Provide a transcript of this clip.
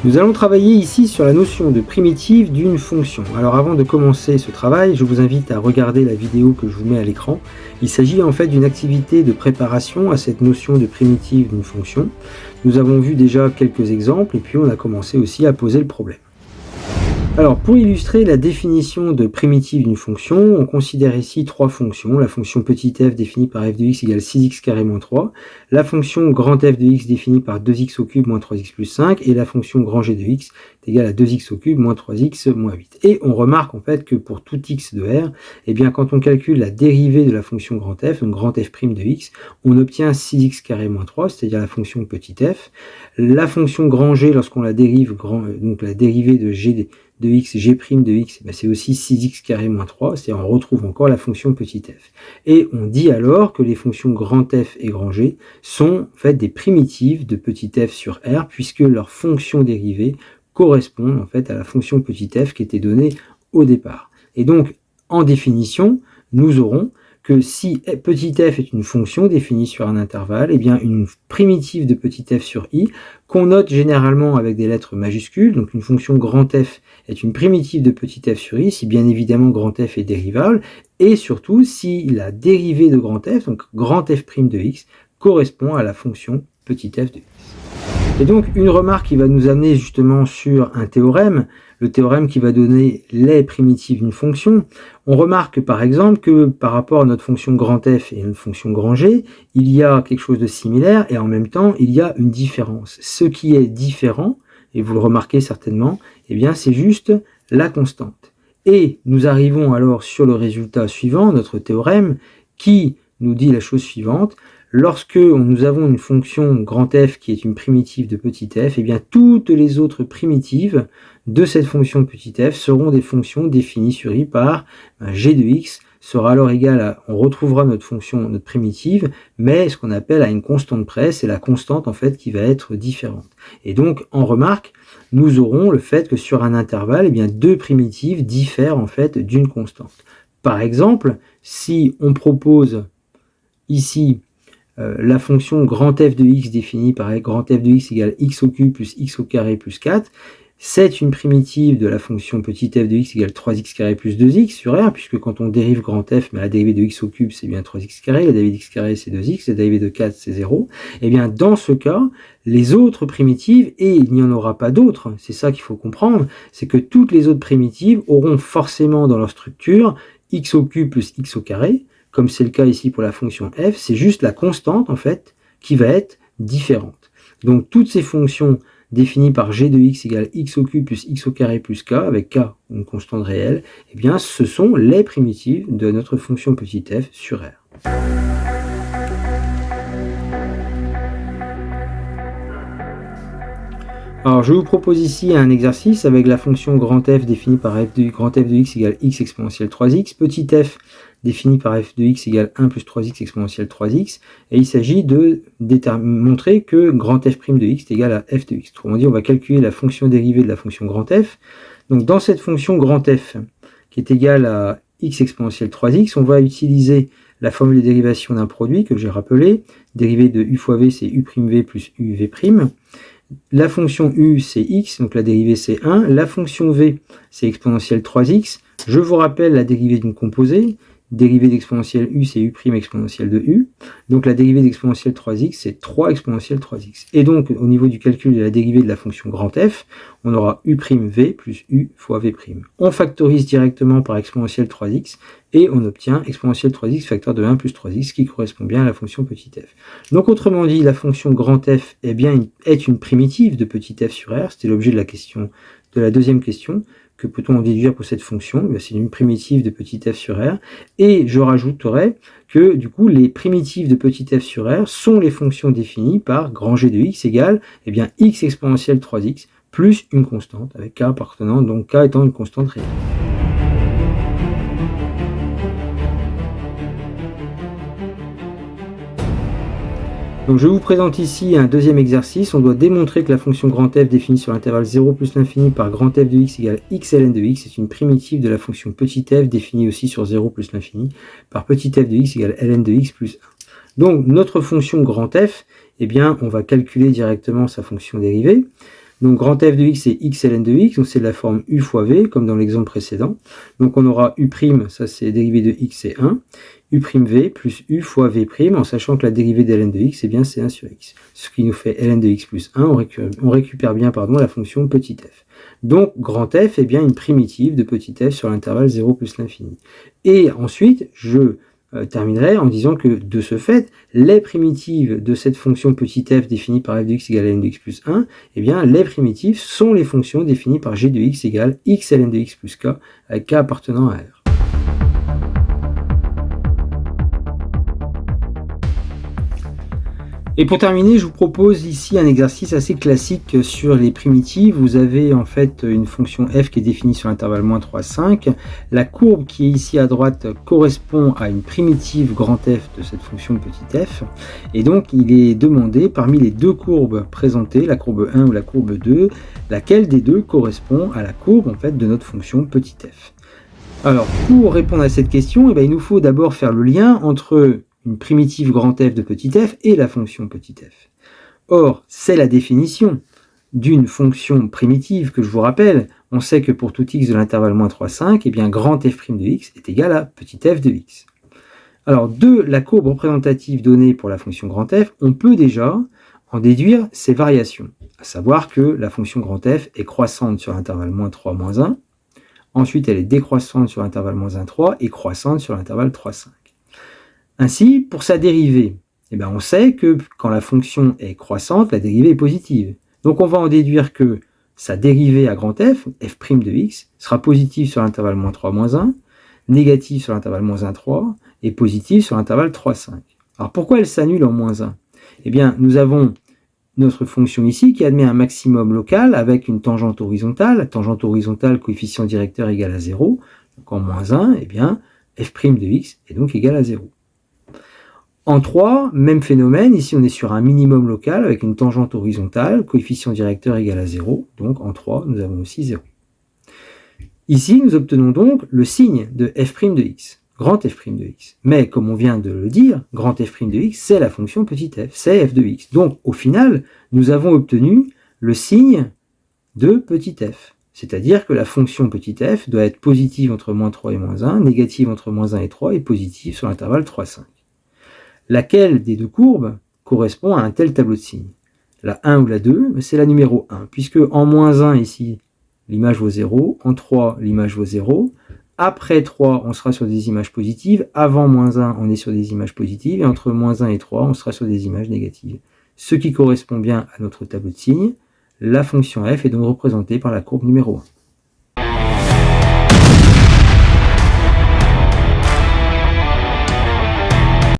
Nous allons travailler ici sur la notion de primitive d'une fonction. Alors avant de commencer ce travail, je vous invite à regarder la vidéo que je vous mets à l'écran. Il s'agit en fait d'une activité de préparation à cette notion de primitive d'une fonction. Nous avons vu déjà quelques exemples et puis on a commencé aussi à poser le problème. Alors, pour illustrer la définition de primitive d'une fonction, on considère ici trois fonctions. La fonction petit f définie par f de x égale 6x carré moins 3, la fonction grand f de x définie par 2x au cube moins 3x plus 5, et la fonction grand g de x est égale à 2x au cube moins 3x moins 8. Et on remarque en fait que pour tout x de R, eh bien, quand on calcule la dérivée de la fonction grand f, donc grand f' de x, on obtient 6x carré moins 3, c'est-à-dire la fonction petit f. La fonction grand g, lorsqu'on la dérive, donc la dérivée de g de x, g' de x, c'est aussi 6x carré moins 3, c'est-à-dire on retrouve encore la fonction petit f. Et on dit alors que les fonctions grand f et grand g sont en fait des primitives de petit f sur R, puisque leur fonction dérivée correspond en fait à la fonction petit f qui était donnée au départ. Et donc, en définition, nous aurons que si petit f est une fonction définie sur un intervalle, eh bien une primitive de petit f sur i, qu'on note généralement avec des lettres majuscules, donc une fonction grand f est une primitive de petit f sur i, si bien évidemment grand f est dérivable, et surtout si la dérivée de grand f, donc grand f' de x, correspond à la fonction petit f de x. Et donc une remarque qui va nous amener justement sur un théorème, le théorème qui va donner les primitives d'une fonction. On remarque par exemple que par rapport à notre fonction grand f et notre fonction grand g, il y a quelque chose de similaire et en même temps il y a une différence. Ce qui est différent, et vous le remarquez certainement, eh bien c'est juste la constante. Et nous arrivons alors sur le résultat suivant, notre théorème, qui nous dit la chose suivante. Lorsque nous avons une fonction grand f qui est une primitive de petit f, eh bien toutes les autres primitives de cette fonction petit f seront des fonctions définies sur i par g de x sera alors égal à, on retrouvera notre fonction, notre primitive, mais ce qu'on appelle à une constante près, c'est la constante en fait qui va être différente. Et donc en remarque, nous aurons le fait que sur un intervalle, eh bien deux primitives diffèrent en fait d'une constante. Par exemple, si on propose ici la fonction grand f de x définie par grand f de x égale x au cube plus x au carré plus 4, c'est une primitive de la fonction petit f de x égale 3x carré plus 2x sur R, puisque quand on dérive grand f, mais la dérivée de x au cube c'est bien 3x carré, la dérivée de x carré c'est 2x, la dérivée de 4 c'est 0, et bien dans ce cas, les autres primitives, et il n'y en aura pas d'autres, c'est ça qu'il faut comprendre, c'est que toutes les autres primitives auront forcément dans leur structure x au cube plus x au carré, comme c'est le cas ici pour la fonction f, c'est juste la constante en fait qui va être différente. Donc toutes ces fonctions définies par g de x égale x au cube plus x au carré plus k, avec k une constante réelle, eh bien ce sont les primitives de notre fonction petit f sur R. Alors je vous propose ici un exercice avec la fonction grand f définie par grand f de x égale x exponentielle 3x, petit f définie par f de x égale 1 plus 3x exponentielle 3x, et il s'agit de montrer que grand f' de x est égal à f de x. Autrement dit, on va calculer la fonction dérivée de la fonction grand f. Donc dans cette fonction grand f, qui est égale à x exponentielle 3x, on va utiliser la formule de dérivation d'un produit que j'ai rappelé. Dérivée de u fois v, c'est u'v plus uv'. La fonction u, c'est x, donc la dérivée, c'est 1. La fonction v, c'est exponentielle 3x. Je vous rappelle la dérivée d'une composée. Dérivée d'exponentielle u, c'est u' exponentielle de u. Donc la dérivée d'exponentielle 3x, c'est 3 exponentielle 3x. Et donc, au niveau du calcul de la dérivée de la fonction grand f, on aura u'v plus u fois v'. On factorise directement par exponentielle 3x, et on obtient exponentielle 3x facteur de 1 plus 3x, qui correspond bien à la fonction petit f. Donc autrement dit, la fonction grand f est une primitive de petit f sur R. C'était l'objet de la question, de la deuxième question. Que peut-on en déduire pour cette fonction? C'est une primitive de petit f sur R. Et je rajouterai que du coup, les primitives de petit f sur R sont les fonctions définies par grand g de x égale x exponentielle 3x plus une constante, avec k appartenant, donc k étant une constante réelle. Donc je vous présente ici un deuxième exercice. On doit démontrer que la fonction grand f définie sur l'intervalle 0 plus l'infini par grand f de x égale x ln de x est une primitive de la fonction petit f définie aussi sur 0 plus l'infini par petit f de x égale ln de x plus 1. Donc notre fonction grand f, on va calculer directement sa fonction dérivée. Donc grand f de x c'est x ln de x, donc c'est de la forme u fois v, comme dans l'exemple précédent. Donc on aura u', ça c'est dérivée de x c'est 1, u'v plus u fois v', en sachant que la dérivée de ln de x, eh bien c'est 1 sur x. Ce qui nous fait ln de x plus 1, on récupère bien la fonction petit f. Donc grand f est bien une primitive de petit f sur l'intervalle 0 plus l'infini. Et ensuite, je terminerai en disant que, de ce fait, les primitives de cette fonction petit f définie par f de x égale ln de x plus 1, eh bien, les primitives sont les fonctions définies par g de x égale x ln de x plus k, avec k appartenant à R. Et pour terminer, je vous propose ici un exercice assez classique sur les primitives. Vous avez en fait une fonction f qui est définie sur l'intervalle -3, 5. La courbe qui est ici à droite correspond à une primitive grand f de cette fonction petit f. Et donc il est demandé parmi les deux courbes présentées, la courbe 1 ou la courbe 2, laquelle des deux correspond à la courbe en fait de notre fonction petit f. Alors pour répondre à cette question, il nous faut d'abord faire le lien entre une primitive grand f de petit f et la fonction petit f. Or, c'est la définition d'une fonction primitive que je vous rappelle. On sait que pour tout x de l'intervalle -3, 5, eh bien grand f' de x est égal à petit f de x. Alors, de la courbe représentative donnée pour la fonction grand f, on peut déjà en déduire ses variations, à savoir que la fonction grand f est croissante sur l'intervalle -3, -1, ensuite elle est décroissante sur l'intervalle -1, 3 et croissante sur l'intervalle 3, 5. Ainsi, pour sa dérivée, on sait que quand la fonction est croissante, la dérivée est positive. Donc on va en déduire que sa dérivée à grand f, f' de x, sera positive sur l'intervalle -3, -1, négative sur l'intervalle -1, 3 et positive sur l'intervalle 3, 5. Alors pourquoi elle s'annule en -1 ? Nous avons notre fonction ici qui admet un maximum local avec une tangente horizontale, coefficient directeur égal à 0. Donc en -1, f' de x est donc égal à 0. En 3, même phénomène, ici on est sur un minimum local avec une tangente horizontale, coefficient directeur égal à 0, donc en 3 nous avons aussi 0. Ici nous obtenons donc le signe de f' de x, grand f' de x. Mais comme on vient de le dire, grand f' de x c'est la fonction petit f, c'est f de x. Donc au final, nous avons obtenu le signe de petit f. C'est-à-dire que la fonction petit f doit être positive entre -3 et -1, négative entre -1 et 3 et positive sur l'intervalle 3, 5. Laquelle des deux courbes correspond à un tel tableau de signes? La 1 ou la 2, c'est la numéro 1, puisque en -1 ici, l'image vaut 0, en 3, l'image vaut 0, après 3, on sera sur des images positives, avant -1, on est sur des images positives, et entre -1 et 3, on sera sur des images négatives. Ce qui correspond bien à notre tableau de signes, la fonction f est donc représentée par la courbe numéro 1.